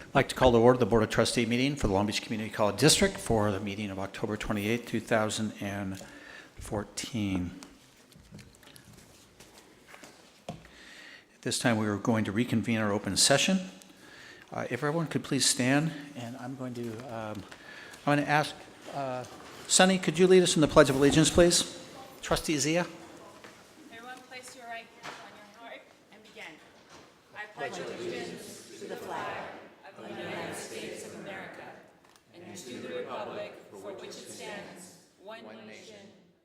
I'd like to call to order the Board of Trustee meeting for the Long Beach Community College District for the meeting of October 28, 2014. At this time, we are going to reconvene our open session. If everyone could please stand, and I'm going to ask, Sunny, could you lead us in the Pledge of Allegiance, please? Trustee Zia. Everyone place your right hand on your heart and begin. I pledge allegiance to the flag of the United States of America and to the republic for which it stands, one nation,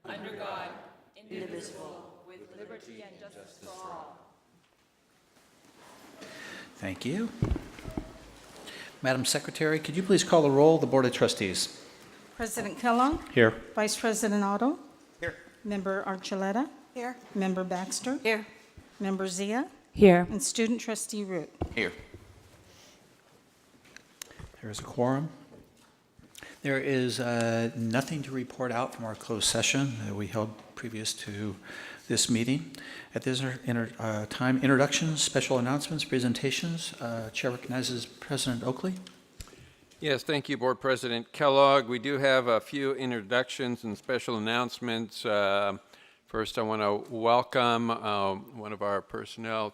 under God, indivisible, with liberty and justice for all. Thank you. Madam Secretary, could you please call the roll of the Board of Trustees? President Kellogg. Here. Vice President Otto. Here. Member Archuleta. Here. Member Baxter. Here. Member Zia. Here. And Student Trustee Root. Here. There is a quorum. There is nothing to report out from our closed session that we held previous to this meeting. At this time, introductions, special announcements, presentations. Chair recognizes President Oakley. Yes, thank you, Board President Kellogg. We do have a few introductions and special announcements. First, I want to welcome two of our personnel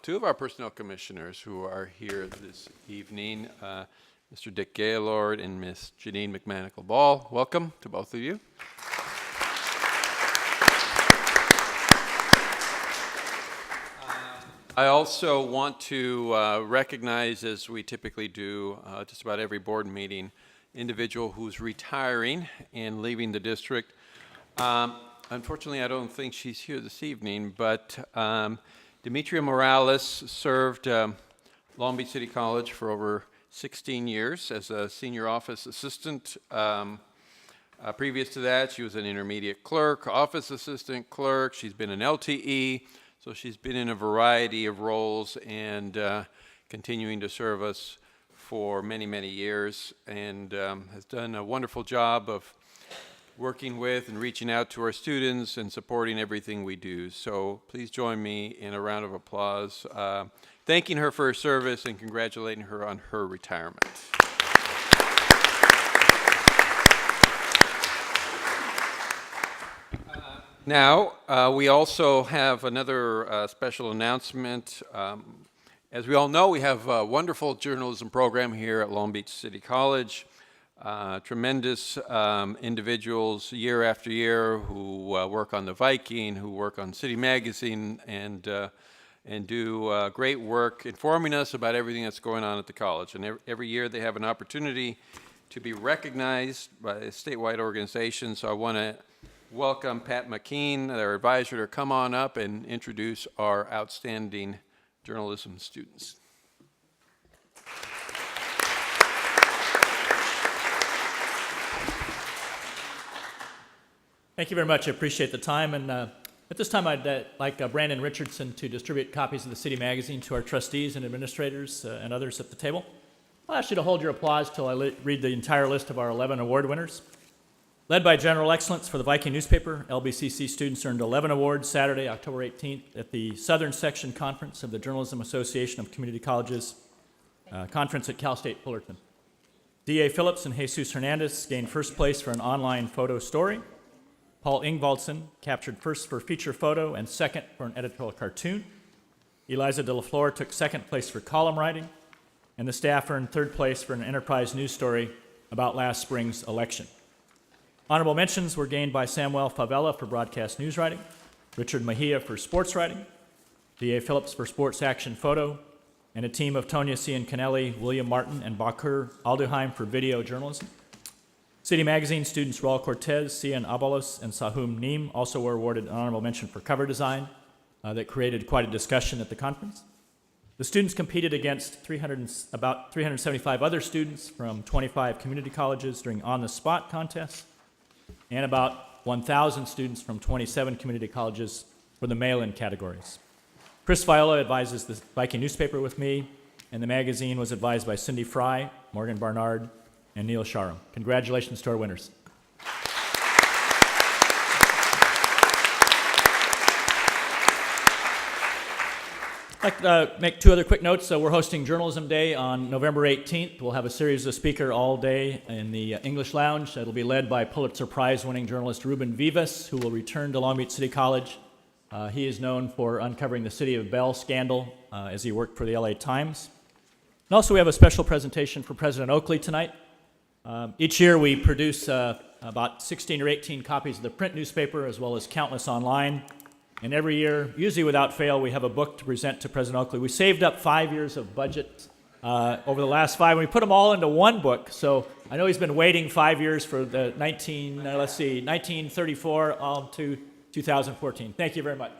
commissioners who are here this evening, Mr. Dick Gaylord and Ms. Janine McManical-Ball. Welcome to both of you. I also want to recognize, as we typically do just about every board meeting, individual who's retiring and leaving the district. Unfortunately, I don't think she's here this evening, but Demetria Morales served Long Beach City College for over 16 years as a senior office assistant. Previous to that, she was an intermediate clerk, office assistant clerk. She's been an LTE. So she's been in a variety of roles and continuing to serve us for many, many years, and has done a wonderful job of working with and reaching out to our students and supporting everything we do. So please join me in a round of applause, thanking her for her service and congratulating her on her retirement. Now, we also have another special announcement. As we all know, we have a wonderful journalism program here at Long Beach City College. Tremendous individuals year after year who work on the Viking, who work on City Magazine, and do great work informing us about everything that's going on at the college. And every year they have an opportunity to be recognized by a statewide organization. So I want to welcome Pat McKean, their advisor, to come on up and introduce our outstanding journalism students. Thank you very much. I appreciate the time. And at this time, I'd like Brandon Richardson to distribute copies of the City Magazine to our trustees and administrators and others at the table. I'll ask you to hold your applause till I read the entire list of our 11 award winners. Led by General Excellence for the Viking newspaper, LBCC students earned 11 awards Saturday, October 18th at the Southern Section Conference of the Journalism Association of Community Colleges conference at Cal State Fullerton. D.A. Phillips and Jesus Hernandez gained first place for an online photo story. Paul Ingvaldson captured first for feature photo and second for an editorial cartoon. Eliza De La Flor took second place for column writing, and the staff earned third place for an enterprise news story about last spring's election. Honorable mentions were gained by Samuel Favela for broadcast news writing, Richard Mejia for sports writing, D.A. Phillips for sports action photo, and a team of Tonya Ciancanelli, William Martin, and Bakur Alduheim for video journalism. City Magazine students Raul Cortez, Cian Abalos, and Sahum Neem also were awarded an honorable mention for cover design that created quite a discussion at the conference. The students competed against about 375 other students from 25 community colleges during on-the-spot contests, and about 1,000 students from 27 community colleges for the mail-in categories. Chris Viola advises the Viking newspaper with me, and the magazine was advised by Cindy Fry, Morgan Barnard, and Neil Sharam. Congratulations to our winners. I'd like to make two other quick notes. So we're hosting Journalism Day on November 18th. We'll have a series of speaker all day in the English Lounge. It'll be led by Pulitzer Prize-winning journalist Ruben Vivas, who will return to Long Beach City College. He is known for uncovering the City of Bell scandal as he worked for the LA Times. And also we have a special presentation for President Oakley tonight. Each year we produce about 16 or 18 copies of the print newspaper as well as countless online. And every year, usually without fail, we have a book to present to President Oakley. We saved up 5 years of budget over the last 5, and we put them all into one book. So I know he's been waiting 5 years for the 1934 to 2014. Thank you very much.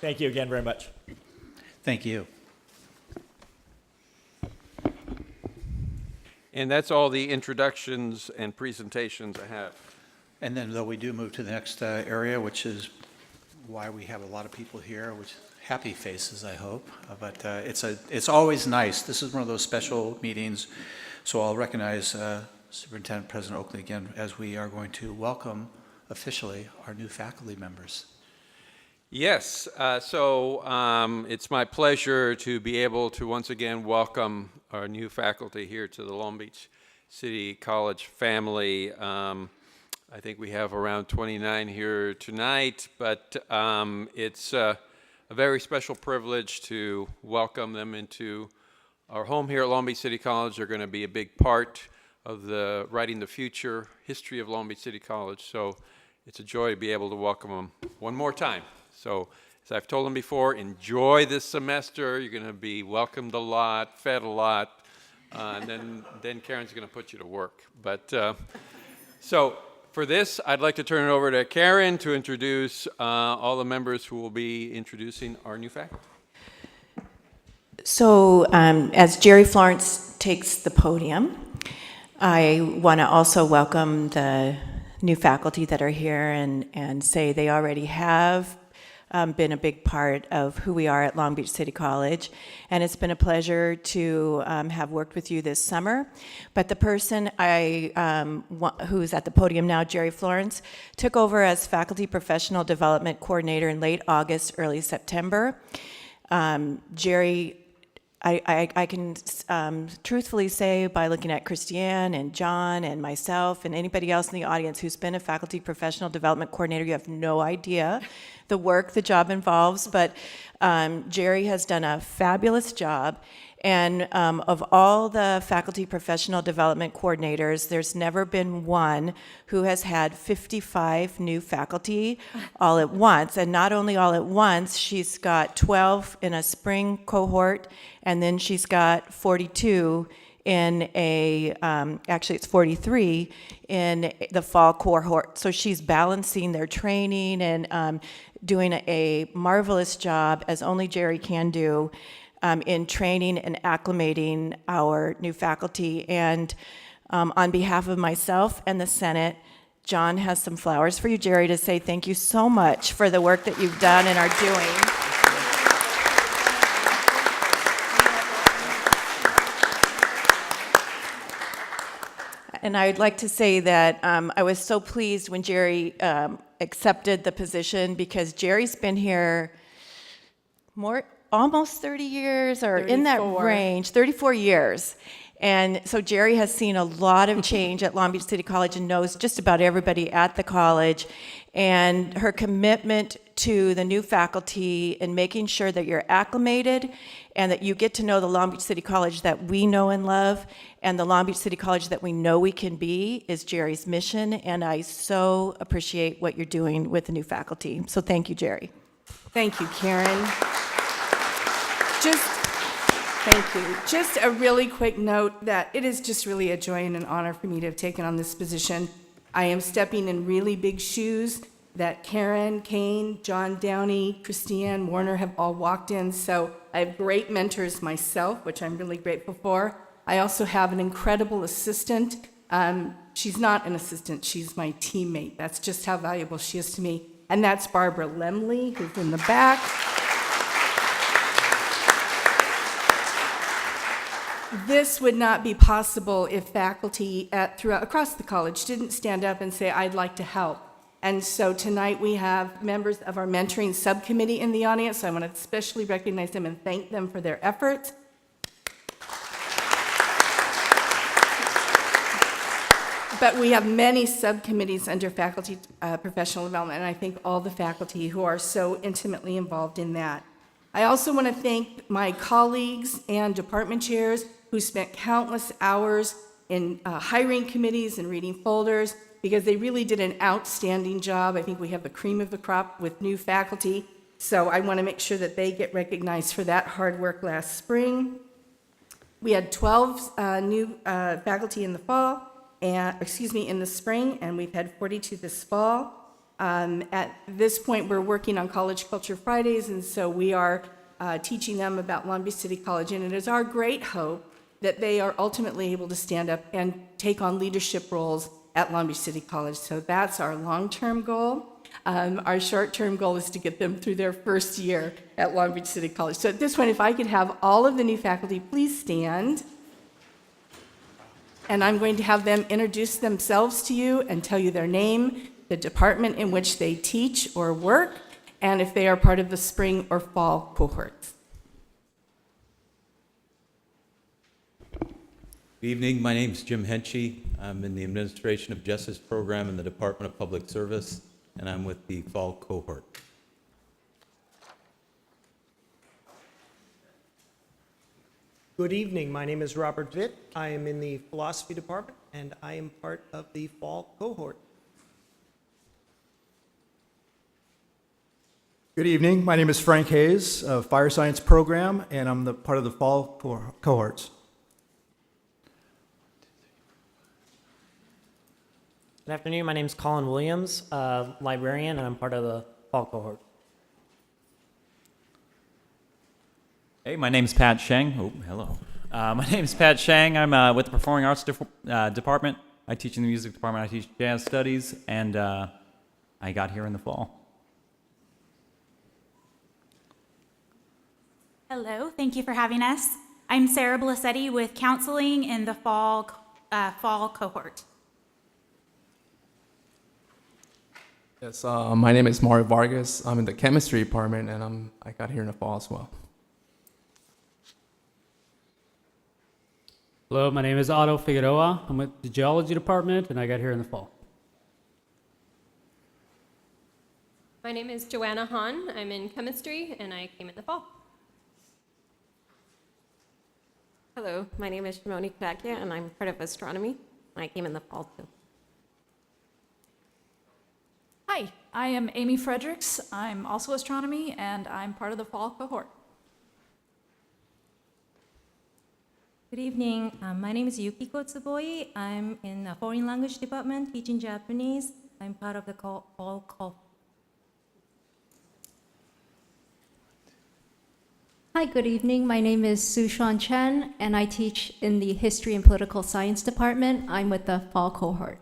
Thank you again very much. Thank you. And that's all the introductions and presentations I have. And then though we do move to the next area, which is why we have a lot of people here, which happy faces, I hope. But it's always nice. This is one of those special meetings. So I'll recognize Superintendent President Oakley again as we are going to welcome officially our new faculty members. Yes, it's my pleasure to be able to once again welcome our new faculty here to the Long Beach City College family. I think we have around 29 here tonight, but it's a very special privilege to welcome them into our home here at Long Beach City College. They're going to be a big part of the writing the future history of Long Beach City College, so it's a joy to be able to welcome them one more time. So, as I've told them before, enjoy this semester. You're going to be welcomed a lot, fed a lot, and then Karen's going to put you to work. But so for this, I'd like to turn it over to Karen to introduce all the members who will be introducing our new faculty. So, as Jerry Florence takes the podium, I want to also welcome the new faculty that are here and say they already have been a big part of who we are at Long Beach City College, and it's been a pleasure to have worked with you this summer. But the person who's at the podium now, Jerry Florence, took over as Faculty Professional Development Coordinator in late August, early September. Jerry, I can truthfully say by looking at Christiane and John and myself and anybody else in the audience who's been a Faculty Professional Development Coordinator, you have no idea the work the job involves, but Jerry has done a fabulous job. And of all the Faculty Professional Development Coordinators, there's never been one who has had 55 new faculty all at once. And not only all at once, she's got 12 in a spring cohort, and then she's got 42 in actually it's 43 in the fall cohort. So she's balancing their training and doing a marvelous job, as only Jerry can do, in training and acclimating our new faculty. And on behalf of myself and the Senate, John has some flowers for you, Jerry, to say thank you so much for the work that you've done and are doing. And I'd like to say that I was so pleased when Jerry accepted the position, because Jerry's been here almost 30 years, or 34. In that range, 34 years. And so Jerry has seen a lot of change at Long Beach City College and knows just about everybody at the college. And her commitment to the new faculty and making sure that you're acclimated and that you get to know the Long Beach City College that we know and love, and the Long Beach City College that we know we can be, is Jerry's mission. And I so appreciate what you're doing with the new faculty. So thank you, Jerry. Thank you, Karen. Thank you. Just a really quick note that it is just really a joy and an honor for me to have taken on this position. I am stepping in really big shoes that Karen, Kane, John Downey, Christiane Warner have all walked in. So I have great mentors myself, which I'm really grateful for. I also have an incredible assistant. She's not an assistant, she's my teammate. That's just how valuable she is to me. And that's Barbara Lemley, who's in the back. this would not be possible if faculty across the college didn't stand up and say, I'd like to help. And so tonight we have members of our mentoring subcommittee in the audience. So I want to especially recognize them and thank them for their efforts. But we have many subcommittees under faculty professional development, and I thank all the faculty who are so intimately involved in that. I also want to thank my colleagues and department chairs who spent countless hours in hiring committees and reading folders, because they really did an outstanding job. I think we have the cream of the crop with new faculty, so I want to make sure that they get recognized for that hard work last spring. We had 12 new faculty in the fall, in the spring, and we've had 42 this fall. At this point, we're working on College Culture Fridays, and so we are teaching them about Long Beach City College, and it is our great hope that they are ultimately able to stand up and take on leadership roles at Long Beach City College. So that's our long-term goal. Our short-term goal is to get them through their first year at Long Beach City College. So at this point, if I could have all of the new faculty please stand. And I'm going to have them introduce themselves to you and tell you their name, the department in which they teach or work, and if they are part of the spring or fall cohorts. Good evening. My name is Jim Henchy. I'm in the Administration of Justice program in the Department of Public Service, and I'm with the fall cohort. Good evening. My name is Robert Vitt. I am in the philosophy department, and I am part of the fall cohort. Good evening. My name is Frank Hayes of Fire Science Program, and I'm the part of the fall cohorts. Good afternoon. My name is Colin Williams, librarian, and I'm part of the fall cohort. Hey, my name's Pat Sheng. Oh, hello. My name's Pat Sheng. I'm with the Performing Arts Department. I teach in the music department. I teach jazz studies, and I got here in the fall. Hello, thank you for having us. I'm Sarah Blassetti with counseling in the fall cohort. Yes, my name is Mario Vargas. I'm in the chemistry department, and I got here in the fall as well. Hello, my name is Otto Figueroa. I'm with the geology department, and I got here in the fall. My name is Joanna Hahn. I'm in chemistry, and I came in the fall. Hello, my name is Shimoni Kadakia, and I'm part of astronomy. I came in the fall too. Hi, I am Amy Fredericks. I'm also astronomy, and I'm part of the fall cohort. Good evening. My name is Yukiko Tsuboi. I'm in the foreign language department teaching Japanese. I'm part of the fall cohort. Hi, good evening. My name is Sushan Chen, and I teach in the History and Political Science department. I'm with the fall cohort.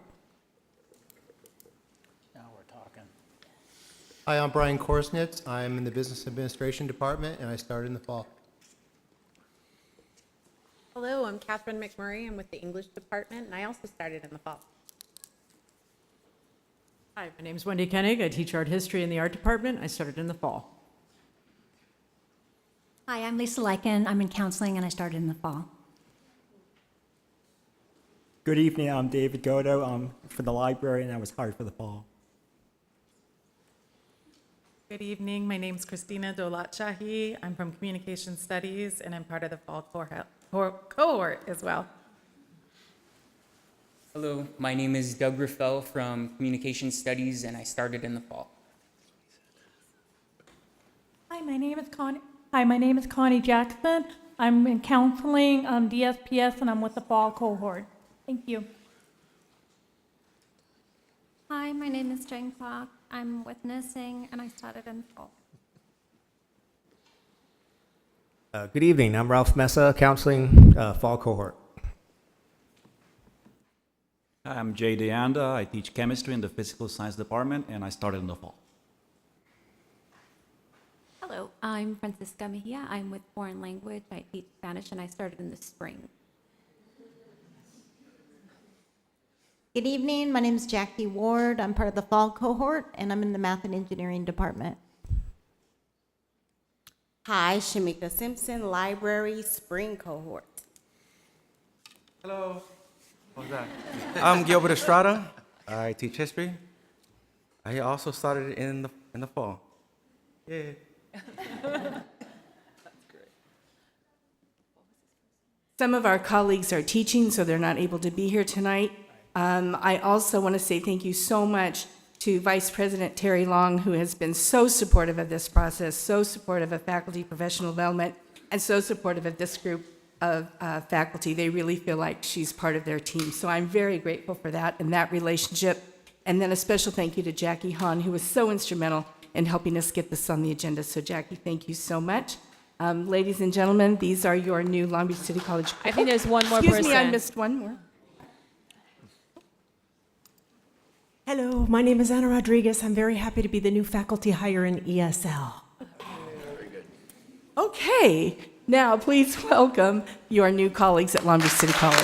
Now we're talking. Hi, I'm Brian Korsnitz. I'm in the Business Administration department, and I started in the fall. Hello, I'm Catherine McMurray. I'm with the English department, and I also started in the fall. Hi, my name is Wendy Koenig. I teach art history in the art department. I started in the fall. Hi, I'm Lisa Lycan. I'm in counseling, and I started in the fall. Good evening. I'm David Godo. I'm for the library, and I was hired for the fall. Good evening. My name is Christina Dolat Shahi. I'm from Communication Studies, and I'm part of the fall cohort as well. Hello, my name is Doug Raffel from Communication Studies, and I started in the fall. Hi, my name is Connie Jackson. I'm in counseling, DSPS, and I'm with the fall cohort. Thank you. Hi, my name is Jane Clark. I'm with nursing, and I started in the fall. Good evening. I'm Ralph Mesa, counseling, fall cohort. I'm Jay DeAnda. I teach chemistry in the physical science department, and I started in the fall. Hello, I'm Francisca Mejia. I'm with foreign language. I teach Spanish, and I started in the spring. Good evening. My name is Jackie Ward. I'm part of the fall cohort, and I'm in the math and engineering department. Hi, Shamika Simpson, library spring cohort. Hello. What's that? I'm Gilbert Estrada. I teach history. I also started in the fall. Yay. Some of our colleagues are teaching, so they're not able to be here tonight. I also want to say thank you so much to Vice President Terry Long, who has been so supportive of this process, so supportive of faculty professional development, and so supportive of this group of faculty. They really feel like she's part of their team. So I'm very grateful for that and that relationship. And then a special thank you to Jackie Hahn, who was so instrumental in helping us get this on the agenda. So Jackie, thank you so much. Ladies and gentlemen, these are your new Long Beach City College. I think there's one more Excuse me, I person. missed one more. Hello, my name is Ana Rodriguez. I'm very happy to be the new faculty hire in ESL. Okay, now please welcome your new colleagues at Long Beach City College.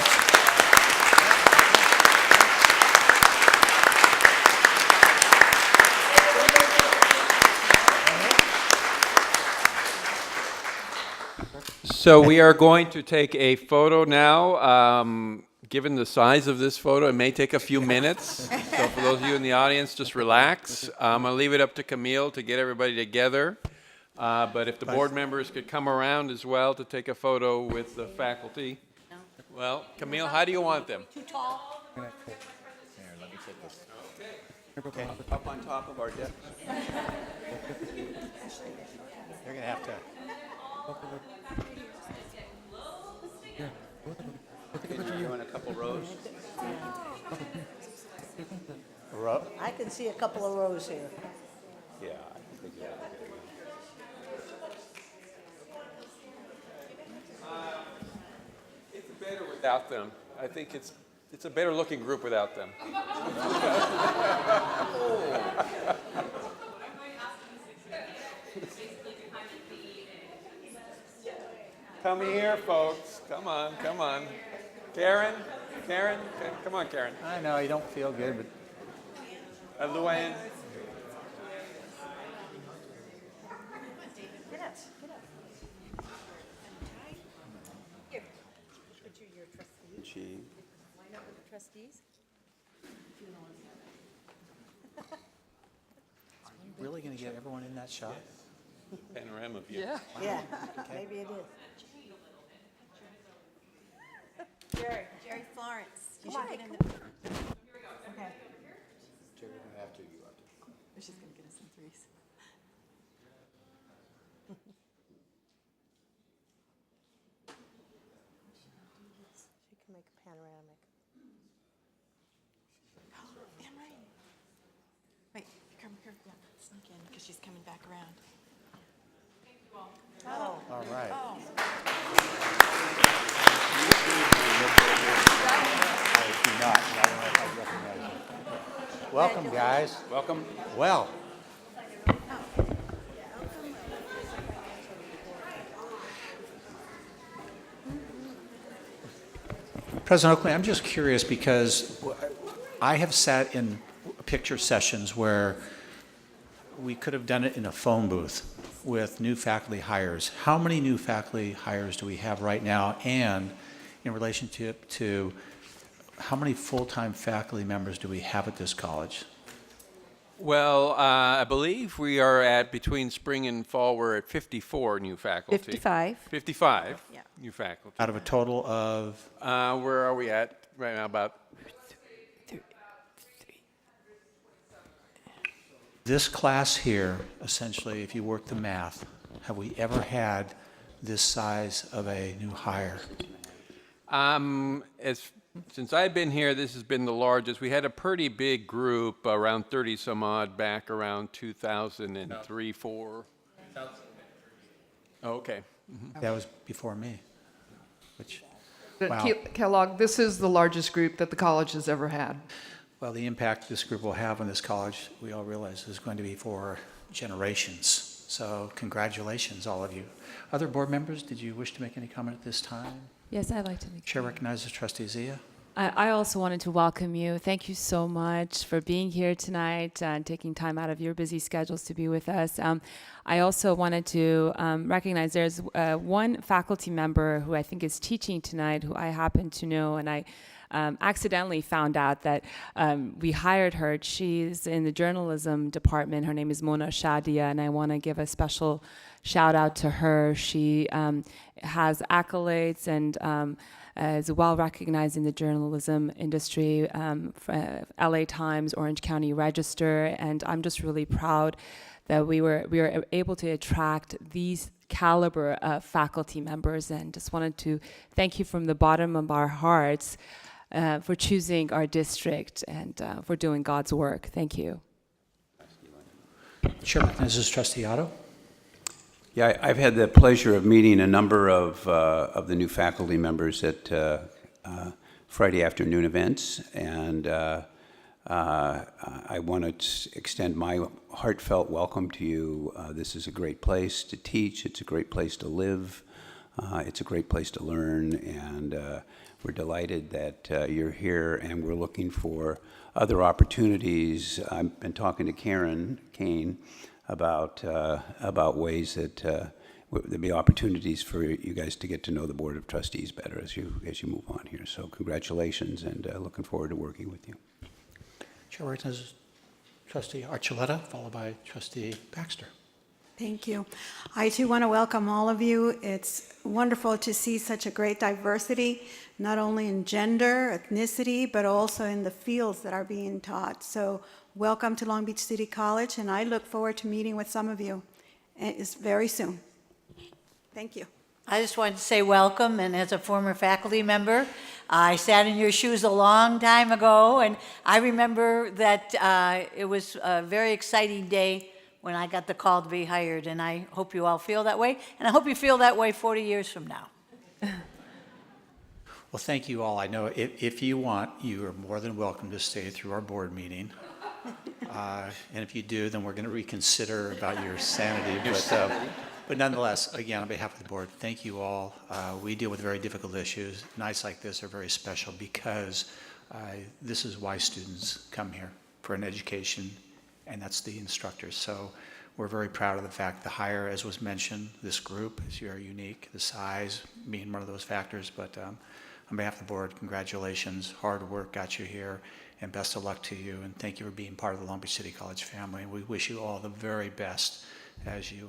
So we are going to take a photo now. Given the size of this photo, it may take a few minutes. So for those of you in the audience, just relax. I'm going to leave it up to Camille to get everybody together. But if the board members could come around as well to take a photo with the faculty. Well, Camille, how do you want them? Too tall. Here, let me take this. Okay, up on top of our desk. They're going to have to. You want a couple rows? A row? I can see a couple of rows here. Yeah, I think yeah. It's better without them. I think it's a better looking group without them. Come here, folks. Come on, come on. Karen, come on, Karen. I know, you don't feel good, but Luann. Get up, get up. Here, put your trustees. Line up with the trustees. are you really going to get everyone in that shot? Panorama view. Yeah. Yeah, maybe it is. Jerry Florence. You should get in the. Okay. Jerry, you have to. You have to. She's going to get us in threes. She can make a panoramic. Wait, come here, yeah, sneak in, because she's coming back around. Oh. All right. Welcome, guys. Welcome. Well. President Oakley, I'm just curious because I have sat in picture sessions where we could have done it in a phone booth with new faculty hires. How many new faculty hires do we have right now? And in relationship to how many full-time faculty members do we have at this college? Well, I believe we are at, between spring and fall, we're at 54 new faculty. 55. 55 Yeah. new faculty. Out of a total of? Where are we at right now? About This class here, essentially, if you work the math, have we ever had this size of a new hire? Since I've been here, this has been the largest. We had a pretty big group, around 30 some odd, back around 2003, 4. Oh, okay. Mm-hmm. That was before me, which, wow. Kellogg, this is the largest group that the college has ever had. Well, the impact this group will have on this college, we all realize, is going to be for generations. So congratulations, all of you. Other board members, did you wish to make any comment at this time? Yes, I'd like to make. Chair recognizes Trustee Zia. I also wanted to welcome you. Thank you so much for being here tonight and taking time out of your busy schedules to be with us. I also wanted to recognize there's one faculty member who I think is teaching tonight who I happen to know, and I accidentally found out that we hired her. She's in the journalism department. Her name is Mona Shadia, and I want to give a special shout out to her. She has accolades and is well recognized in the journalism industry, LA Times, Orange County Register, and I'm just really proud that we were able to attract these caliber of faculty members, and just wanted to thank you from the bottom of our hearts for choosing our district and for doing God's work. Thank you. Chair recognizes Trustee Otto. Yeah, I've had the pleasure of meeting a number of the new faculty members at Friday afternoon events, and I want to extend my heartfelt welcome to you. This is a great place to teach. It's a great place to live. It's a great place to learn, and we're delighted that you're here, and we're looking for other opportunities. I've been talking to Karen Kane about ways that there'll be opportunities for you guys to get to know the Board of Trustees better as you move on here. So congratulations, and looking forward to working with you. Chair recognizes Trustee Archuleta, followed by Trustee Baxter. Thank you. I too want to welcome all of you. It's wonderful to see such a great diversity, not only in gender, ethnicity, but also in the fields that are being taught. So welcome to Long Beach City College, and I look forward to meeting with some of you. It's very soon. Thank you. I just wanted to say welcome, and as a former faculty member, I sat in your shoes a long time ago, and I remember that it was a very exciting day when I got the call to be hired, and I hope you all feel that way, and I hope you feel that way 40 years from now. Well, thank you all. I know if you want, you are more than welcome to stay through our board meeting. And if you do, then we're going to reconsider about your sanity. But nonetheless, again, on behalf of the board, thank you all. We deal with very difficult issues. Nights like this are very special because this is why students come here, for an education, and that's the instructors. So we're very proud of the fact the hire, as was mentioned, this group is very unique, the size being one of those factors. But on behalf of the board, congratulations. Hard work got you here, and best of luck to you. And thank you for being part of the Long Beach City College family. We wish you all the very best as you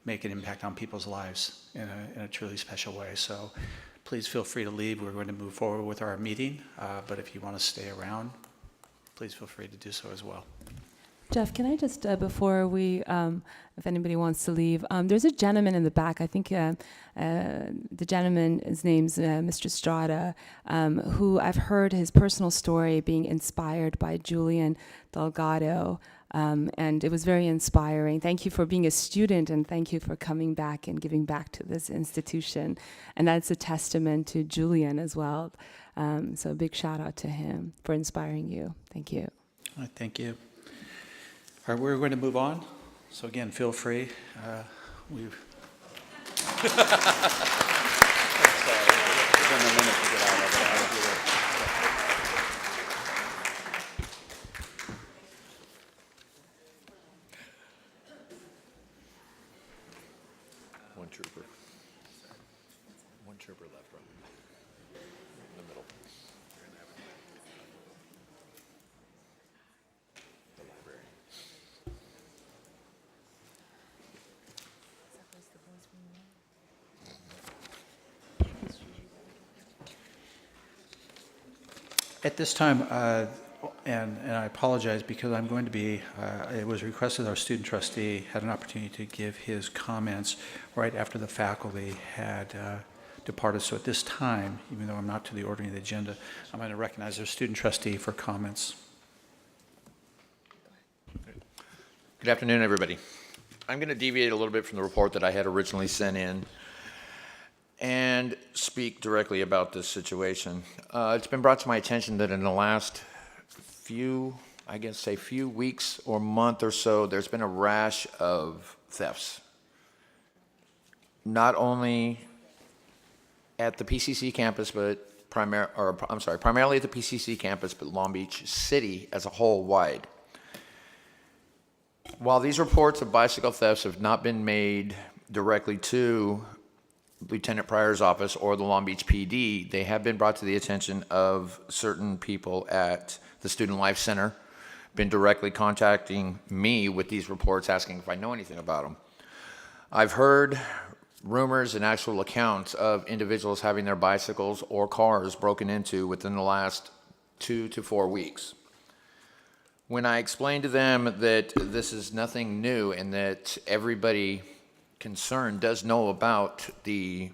make an impact on people's lives in a truly special way. So please feel free to leave. We're going to move forward with our meeting, but if you want to stay around, please feel free to do so as well. Jeff, can I just, before we, if anybody wants to leave, there's a gentleman in the back. I think the gentleman, his name's Mr. Strada, who I've heard his personal story being inspired by Julian Delgado, and it was very inspiring. Thank you for being a student, and thank you for coming back and giving back to this institution. And that's a testament to Julian as well. So a big shout out to him for inspiring you. Thank you. All right, thank you. All right, we're going to move on. So again, feel free. One trooper. One trooper left, right? In the middle. The library. At this time, and I apologize because I'm going to be, it was requested our student trustee had an opportunity to give his comments right after the faculty had departed. So at this time, even though I'm not to the ordering of the agenda, I'm going to recognize our student trustee for comments. Good afternoon, everybody. I'm going to deviate a little bit from the report that I had originally sent in and speak directly about this situation. It's been brought to my attention that in the last few weeks or month or so, there's been a rash of thefts. Not only at the PCC campus, but primarily at the PCC campus, but Long Beach City as a whole wide. While these reports of bicycle thefts have not been made directly to Lieutenant Pryor's office or the Long Beach PD, they have been brought to the attention of certain people at the Student Life Center, been directly contacting me with these reports asking if I know anything about them. I've heard rumors and actual accounts of individuals having their bicycles or cars broken into within the last 2 to 4 weeks. When I explained to them that this is nothing new and that everybody concerned does know about the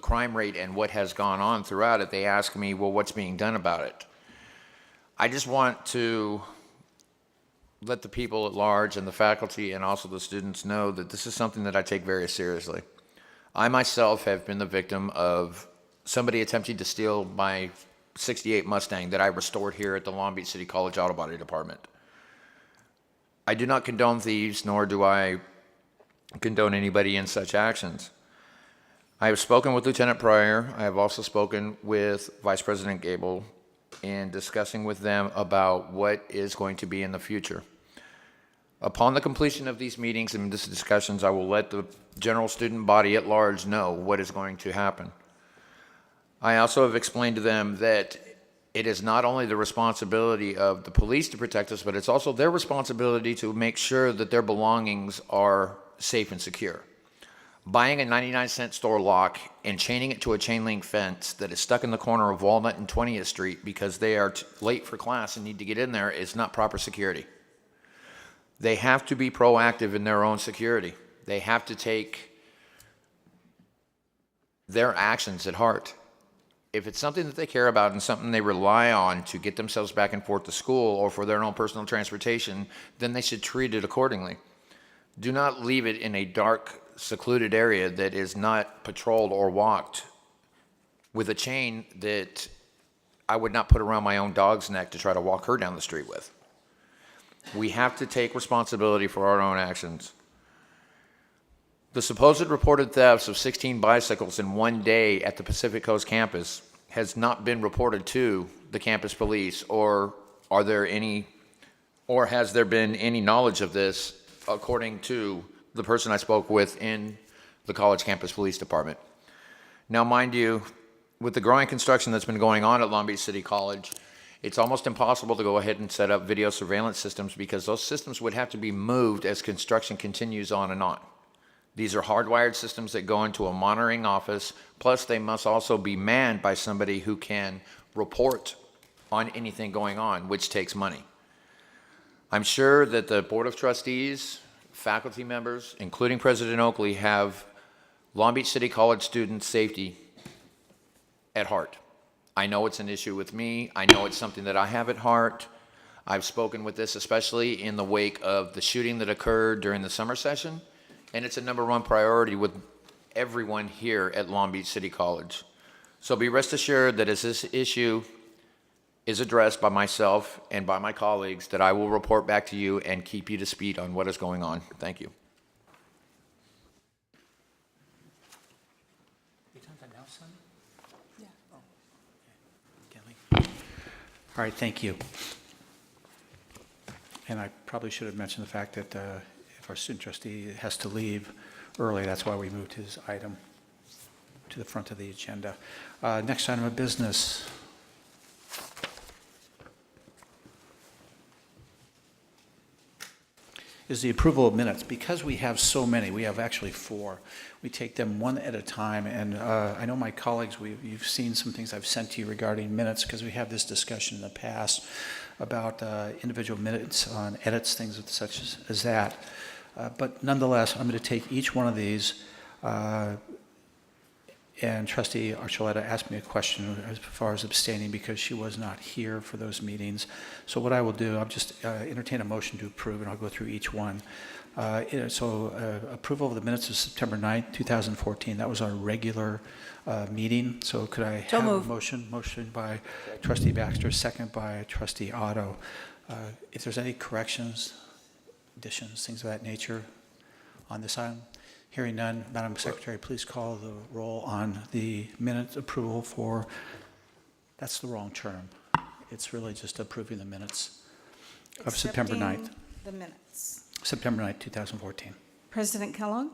crime rate and what has gone on throughout it, they ask me, well, what's being done about it? I just want to let the people at large and the faculty and also the students know that this is something that I take very seriously. I myself have been the victim of somebody attempting to steal my 68 Mustang that I restored here at the Long Beach City College Auto Body Department. I do not condone thieves, nor do I condone anybody in such actions. I have spoken with Lieutenant Pryor. I have also spoken with Vice President Gable in discussing with them about what is going to be in the future. Upon the completion of these meetings and these discussions, I will let the general student body at large know what is going to happen. I also have explained to them that it is not only the responsibility of the police to protect us, but it's also their responsibility to make sure that their belongings are safe and secure. Buying a 99-cent store lock and chaining it to a chain link fence that is stuck in the corner of Walnut and 20th Street because they are late for class and need to get in there is not proper security. They have to be proactive in their own security. They have to take their actions at heart. If it's something that they care about and something they rely on to get themselves back and forth to school or for their own personal transportation, then they should treat it accordingly. Do not leave it in a dark, secluded area that is not patrolled or walked with a chain that I would not put around my own dog's neck to try to walk her down the street with. We have to take responsibility for our own actions. The supposed reported thefts of 16 bicycles in one day at the Pacific Coast campus has not been reported to the campus police, or has there been any knowledge of this according to the person I spoke with in the college campus police department. Now, mind you, with the growing construction that's been going on at Long Beach City College, it's almost impossible to go ahead and set up video surveillance systems because those systems would have to be moved as construction continues on and on. These are hardwired systems that go into a monitoring office, plus they must also be manned by somebody who can report on anything going on, which takes money. I'm sure that the Board of Trustees, faculty members, including President Oakley, have Long Beach City College student safety at heart. I know it's an issue with me. I know it's something that I have at heart. I've spoken with this, especially in the wake of the shooting that occurred during the summer session, and it's a #1 priority with everyone here at Long Beach City College. So be rest assured that as this issue is addressed by myself and by my colleagues, that I will report back to you and keep you to speed on what is going on. Thank you. All right, thank you. And I probably should have mentioned the fact that if our student trustee has to leave early, that's why we moved his item to the front of the agenda. Next item of business. Is the approval of minutes. Because we have so many, we have actually 4. We take them one at a time, and I know my colleagues, you've seen some things I've sent to you regarding minutes, because we have this discussion in the past about individual minutes on edits, things such as that. But nonetheless, I'm going to take each one of these, and Trustee Archuleta asked me a question as far as abstaining because she was not here for those meetings. So what I will do, I'll just entertain a motion to approve, and I'll go through each one. Approval of the minutes of September 9th, 2014. That was our regular meeting. So could I have a motion? Motion by Trustee Baxter, second by Trustee Otto. If there's any corrections, additions, things of that nature on this item? Hearing none, Madam Secretary, please call the roll on the minute approval for That's the wrong term. It's really just approving the minutes of September 9th. The minutes. September 9th, 2014. President Kellogg?